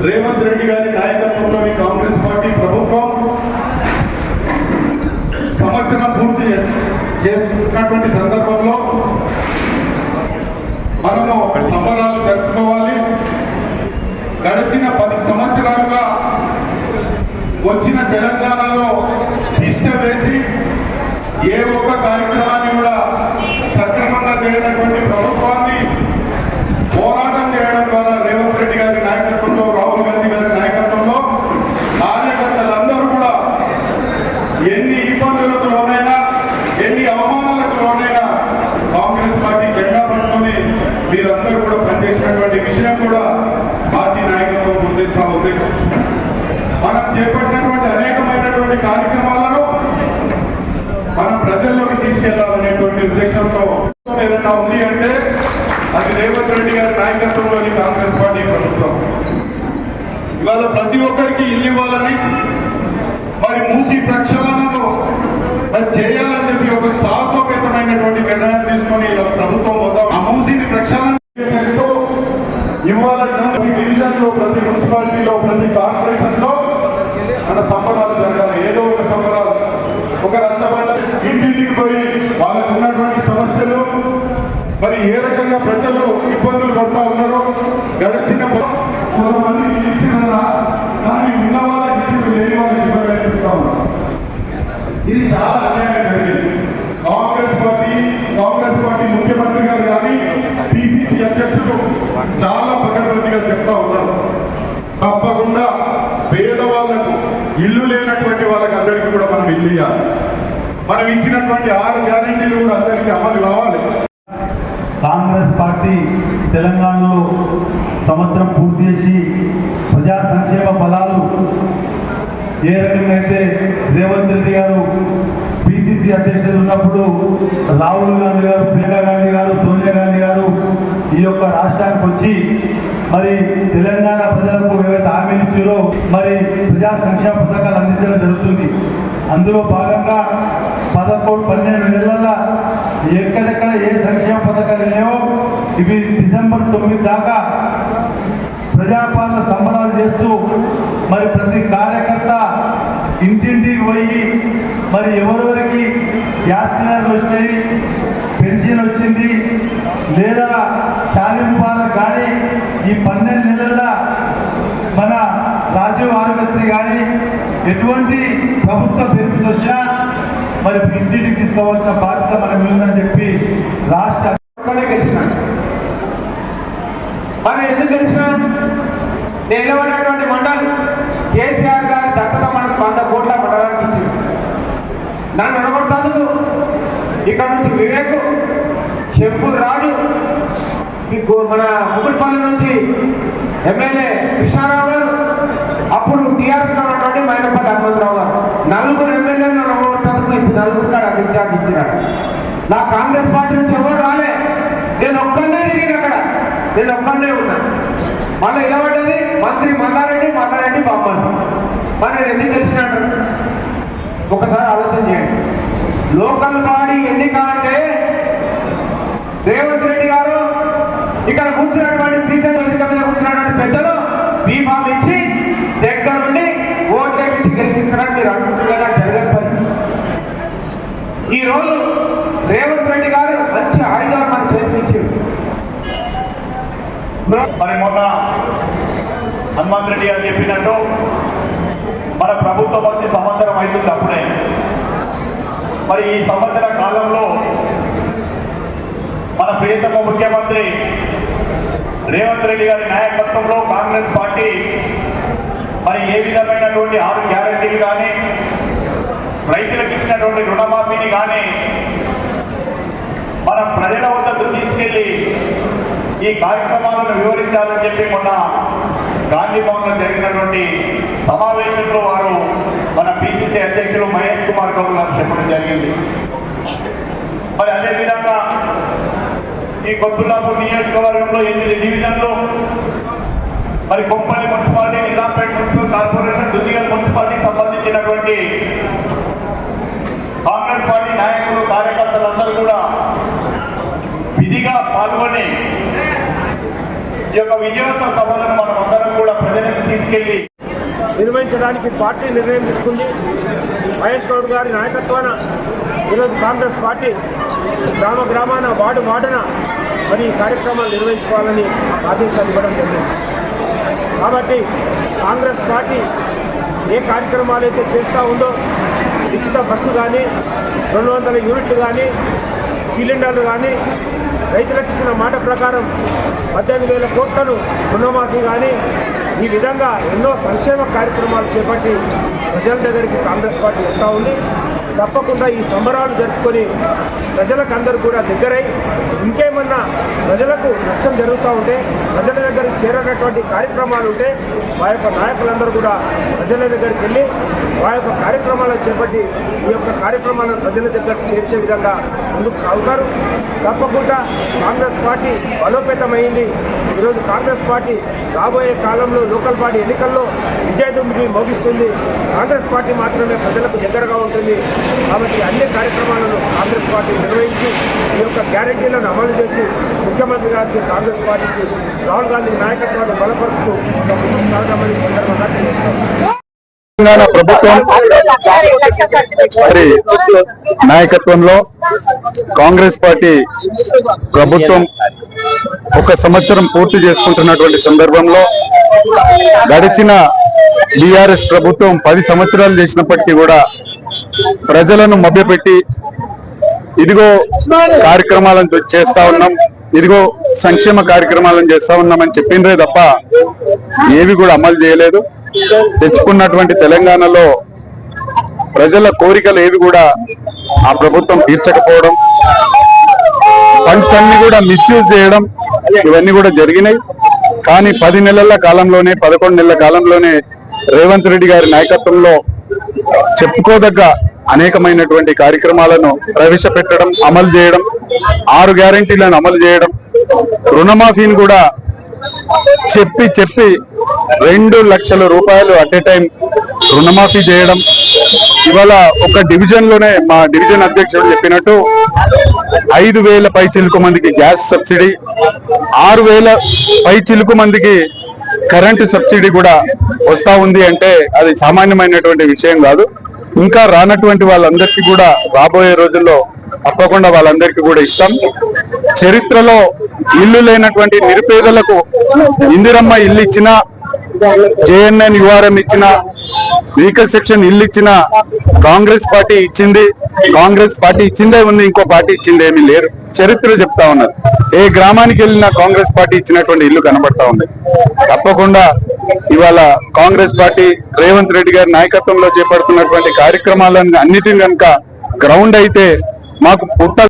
రేవంత్ రెడ్డి గారి నాయకత్వంలోని కాంగ్రెస్ పార్టీ ప్రభుత్వం సంవత్సరం పూర్తి చేసుకున్నటువంటి సందర్భంలో మనము సంబరాలు జరుపుకోవాలి. గడిచిన 10 సంవత్సరాలుగా వచ్చిన తెలంగాణలో తిష్ట వేసి ఏ ఒక్క కార్యక్రమాన్ని కూడా సక్రమంగా చేయనటువంటి ప్రభుత్వాన్ని పోరాటం చేయడం ద్వారా రేవంత్ రెడ్డి గారి నాయకత్వంలో, రాహుల్ గాంధీ గారి నాయకత్వంలో కార్యకర్తలందరూ కూడా ఎన్ని ఇబ్బందులకు లోనైనా, ఎన్ని అవమానాలకు లోనైనా కాంగ్రెస్ పార్టీ జెండా పట్టుకొని మీరందరూ కూడా పనిచేసినటువంటి విషయం కూడా పార్టీ నాయకత్వం గుర్తిస్తూ ఉంది. మనం చేపట్టినటువంటి అనేకమైనటువంటి కార్యక్రమాలను మనం ప్రజల్లోకి తీసుకెళ్లాలనేటువంటి ఉద్దేశంతో ఏదైనా ఉంది అంటే అది రేవంత్ రెడ్డి గారి నాయకత్వంలోని కాంగ్రెస్ పార్టీ ప్రభుత్వం. ఇవాళ ప్రతి ఒక్కరికి ఇల్లు ఇవ్వాలని, మరి మూసి ప్రక్షాళనను మరి చేయాలని చెప్పి ఒక సాహసోపేతమైనటువంటి నిర్ణయం తీసుకొని ప్రభుత్వం వద్దాం ఆ మూసిని ప్రక్షాళన చేస్తూ ఇవాళ డివిజన్ లో, ప్రతి మున్సిపాలిటీలో, ప్రతి కార్పొరేషన్ లో మన సంబరాలు జరగాలి. ఏదో ఒక సంబరాలు, ఒక రచ్చబండ ఇంటింటికి పోయి వాళ్ళకు ఉన్నటువంటి సమస్యలు, మరి ఏ రకంగా ప్రజలు ఇబ్బందులు పడుతూ ఉన్నారో, గడిచిన కొంతమందికి ఇచ్చిన కానీ ఉన్న వాళ్ళకి ఇచ్చిన లేని వాళ్ళకి ఇబ్బంది అయిపోతా ఉన్నారు. ఇది చాలా అన్యాయం జరిగింది. కాంగ్రెస్ పార్టీ ముఖ్యమంత్రి గారు కానీ పిసిసి అధ్యక్షుడు చాలా పకడ్బందీగా చెప్తా ఉన్నారు. తప్పకుండా పేదవాళ్లకు, ఇల్లు లేనటువంటి వాళ్ళకి అందరికీ కూడా మనం ఇల్లు ఇవ్వాలి. మనం ఇచ్చినటువంటి 6 గ్యారెంటీలు కూడా అందరికీ అమలు కావాలి. కాంగ్రెస్ పార్టీ తెలంగాణలో సంవత్సరం పూర్తి చేసి ప్రజా సంక్షేమ ఫలాలు ఏ రకంగా అయితే రేవంత్ రెడ్డి గారు పిసిసి అధ్యక్షులు ఉన్నప్పుడు రాహుల్ గాంధీ గారు, ప్రియాంక గాంధీ గారు, సోనియా గాంధీ గారు ఈ యొక్క రాష్ట్రానికి వచ్చి మరి తెలంగాణ ప్రజలకు ఏవైతే హామీలు ఇచ్చారో మరి ప్రజా సంక్షేమ పథకాలు అందించడం జరుగుతుంది. అందులో భాగంగా 12 నెలల ఎక్కడెక్కడ ఏ సంక్షేమ పథకాలు లేవో ఇవి డిసెంబర్ 9 దాకా ప్రజాపాలన సంబరాలు చేస్తూ మరి ప్రతి కార్యకర్త ఇంటింటికి పోయి మరి ఎవరెవరికి గ్యాస్ సిలిండర్లు వచ్చాయి, పెన్షన్ వచ్చింది లేదా చాలింపాలు కానీ ఈ 12 నెలల మన రాజీవ్ ఆరోగ్యశ్రీ కానీ ఎటువంటి ప్రభుత్వ బెనిఫిట్ వచ్చినా మరి ఇంటింటికి తీసుకోవాల్సిన బాధ్యత మనకు ఉందని చెప్పి రాష్ట్ర గెలిచినాడు. మనం ఎందుకు గెలిచినాం? నిలబడినటువంటి మండలి కేసీఆర్ గారి దత్తత మనకు 100 కోట్ల మండలానికి ఇచ్చింది. నన్ను నిలబడతాను ఇక్కడ నుంచి వివేక్, చెంపూరు రాజు, మన ముగ్గురిపల్లి నుంచి ఎమ్మెల్యే కృష్ణారావు గారు, అప్పుడు టీఆర్ఎస్ లో ఉన్నటువంటి మైనపల్లి హనుమంతరావు గారు, 4 ఎమ్మెల్యేలు నిలబడతాను. ఇప్పుడు 4 కాడ ఇన్ఛార్జ్ ఇచ్చినాడు. నా కాంగ్రెస్ పార్టీ నుంచి ఎవరు రాలే, నేను ఒక్కనే తిరిగి అక్కడ, నేను ఒక్కనే ఉన్నా. మళ్ళీ నిలబడ్డది మంత్రి మల్లారెడ్డి బామ్మని. మరి నేను ఎందుకు తెలిసినాడు? ఒకసారి ఆలోచన చేయండి. లోకల్ బాడీ ఎన్నిక అంటే రేవంత్ రెడ్డి గారు ఇక్కడ కూర్చున్నటువంటి శ్రీశైలం ఎన్నిక మీద కూర్చున్నటువంటి పెద్దలు బీఫామ్ ఇచ్చి దగ్గర నుండి ఓట్లు వేయించి గెలిపిస్తారని మీరు అనుకుంటున్నా జరగని పని. ఈరోజు రేవంత్ రెడ్డి గారు మంచి ఆయుధాలు మన చేతికి ఇచ్చారు. మరి మొన్న హనుమంత్ రెడ్డి గారు చెప్పినట్టు మన ప్రభుత్వం వచ్చి సంవత్సరం అవుతుంది. అప్పుడే మరి ఈ సంవత్సర కాలంలో మన ప్రియతమ ముఖ్యమంత్రి రేవంత్ రెడ్డి గారి నాయకత్వంలో కాంగ్రెస్ పార్టీ మరి ఏ విధమైనటువంటి 6 గ్యారెంటీలు కానీ, రైతులకు ఇచ్చినటువంటి రుణమాఫీని కానీ మన ప్రజల వద్దకు తీసుకెళ్లి ఈ కార్యక్రమాలను వివరించాలని చెప్పి మొన్న గాంధీ భవన్లో జరిగినటువంటి సమావేశంలో వారు మన పిసిసి అధ్యక్షులు మహేష్ కుమార్ గౌడ్ గారు చెప్పడం జరిగింది. మరి అదేవిధంగా ఈ కొత్తలాపూర్ నియోజకవర్గంలో 8 డివిజన్లు, మరి Kompally municipality, Nizampet municipal corporation, Duddigal మున్సిపాలిటీకి సంబంధించినటువంటి కాంగ్రెస్ పార్టీ నాయకులు, కార్యకర్తలందరూ కూడా విధిగా పాల్గొని ఈ యొక్క విజయోత్సవ సభలను మనం అందరం కూడా ప్రజలకు తీసుకెళ్లి నిర్వహించడానికి పార్టీ నిర్ణయం తీసుకుంది. మహేష్ గౌడ్ గారి నాయకత్వాన ఈరోజు కాంగ్రెస్ పార్టీ గ్రామ గ్రామాన వార్డున మరి ఈ కార్యక్రమాలు నిర్వహించుకోవాలని ఆదేశాలు ఇవ్వడం జరిగింది. కాబట్టి కాంగ్రెస్ పార్టీ ఏ కార్యక్రమాలు అయితే చేస్తూ ఉందో ఉచిత బస్సు కానీ 200 యూనిట్లు కానీ సిలిండర్లు కానీ రైతులకు ఇచ్చిన మాట ప్రకారం 18,000 కోట్లను రుణమాఫీ కానీ ఈ విధంగా ఎన్నో సంక్షేమ కార్యక్రమాలు చేపట్టి ప్రజల దగ్గరికి కాంగ్రెస్ పార్టీ వస్తూ ఉంది. తప్పకుండా ఈ సంబరాలు జరుపుకొని ప్రజలకు అందరూ కూడా దగ్గరై ఇంకేమన్నా ప్రజలకు నష్టం జరుగుతూ ఉంటే ప్రజల దగ్గరికి చేరేటటువంటి కార్యక్రమాలు ఉంటే మా యొక్క నాయకులందరూ కూడా ప్రజల దగ్గరికి వెళ్ళి మా యొక్క కార్యక్రమాలను చేపట్టి ఈ యొక్క కార్యక్రమాలను ప్రజల దగ్గరకు చేర్చే విధంగా ముందుకు సాగుతారు. తప్పకుండా కాంగ్రెస్ పార్టీ బలోపేతమైంది. ఈరోజు కాంగ్రెస్ పార్టీ రాబోయే కాలంలో లోకల్ బాడీ ఎన్నికల్లో విజయదుంబి మోగిస్తుంది. కాంగ్రెస్ పార్టీ మాత్రమే ప్రజలకు దగ్గరగా ఉంటుంది. కాబట్టి అన్ని కార్యక్రమాలను కాంగ్రెస్ పార్టీ నిర్వహించి ఈ యొక్క గ్యారెంటీలను అమలు చేసి ముఖ్యమంత్రి గారికి కాంగ్రెస్ పార్టీకి రాహుల్ గాంధీ నాయకత్వాన్ని బలపరుస్తూ ముందుకు సాగమని సందర్భంగా తెలియజేస్తాం. తెలంగాణ ప్రభుత్వం మరి నాయకత్వంలో కాంగ్రెస్ పార్టీ ప్రభుత్వం 1 సంవత్సరం పూర్తి చేసుకుంటున్నటువంటి సందర్భంలో గడిచిన బీఆర్ఎస్ ప్రభుత్వం 10 సంవత్సరాలు చేసినప్పటికీ కూడా ప్రజలను మభ్యపెట్టి ఇదిగో కార్యక్రమాలను చేస్తా ఉన్నాం, ఇదిగో సంక్షేమ కార్యక్రమాలను చేస్తా ఉన్నామని చెప్పిండ్రే తప్ప ఏవి కూడా అమలు చేయలేదు. తెచ్చుకున్నటువంటి తెలంగాణలో ప్రజల కోరికలు ఏవి కూడా ఆ ప్రభుత్వం తీర్చకపోవడం, ఫండ్స్ అన్ని కూడా మిస్యూజ్ చేయడం ఇవన్నీ కూడా జరిగినాయి. కానీ 10 నెలల కాలంలోనే 11 నెలల కాలంలోనే రేవంత్ రెడ్డి గారి నాయకత్వంలో చెప్పుకోదగ్గ అనేకమైనటువంటి కార్యక్రమాలను ప్రవేశపెట్టడం, అమలు చేయడం, 6 గ్యారెంటీలను అమలు చేయడం, రుణమాఫీని కూడా చెప్పి 2 లక్షల రూపాయలు అట్ ఏ టైం రుణమాఫీ చేయడం. ఇవాళ ఒక డివిజన్ లోనే మా డివిజన్ అధ్యక్షుడు చెప్పినట్టు 5,000 పై చిలుకు మందికి గ్యాస్ సబ్సిడీ, 6,000 పై చిలుకు మందికి కరెంటు సబ్సిడీ కూడా వస్తా ఉంది అంటే అది సామాన్యమైనటువంటి విషయం కాదు. ఇంకా రానటువంటి వాళ్ళందరికీ కూడా రాబోయే రోజుల్లో తప్పకుండా వాళ్ళందరికీ కూడా ఇస్తాం. చరిత్రలో ఇల్లు లేనటువంటి నిరుపేదలకు ఇందిరమ్మ ఇల్లు ఇచ్చిన, జేఎన్ఎన్ యుఆర్ఎం ఇచ్చిన, వెహికల్ సెక్షన్ ఇల్లు ఇచ్చిన కాంగ్రెస్ పార్టీ ఇచ్చింది. కాంగ్రెస్ పార్టీ ఇచ్చిందే ఉంది, ఇంకో పార్టీ ఇచ్చింది ఏమీ లేరు. చరిత్ర చెప్తా ఉన్నారు. ఏ గ్రామానికి వెళ్ళినా కాంగ్రెస్ పార్టీ ఇచ్చినటువంటి ఇల్లు కనబడతా ఉంది. తప్పకుండా ఇవాళ కాంగ్రెస్ పార్టీ రేవంత్ రెడ్డి గారి నాయకత్వంలో చేపడుతున్నటువంటి కార్యక్రమాలను అన్నిటిని కనుక గ్రౌండ్ అయితే మాకు పుట్ట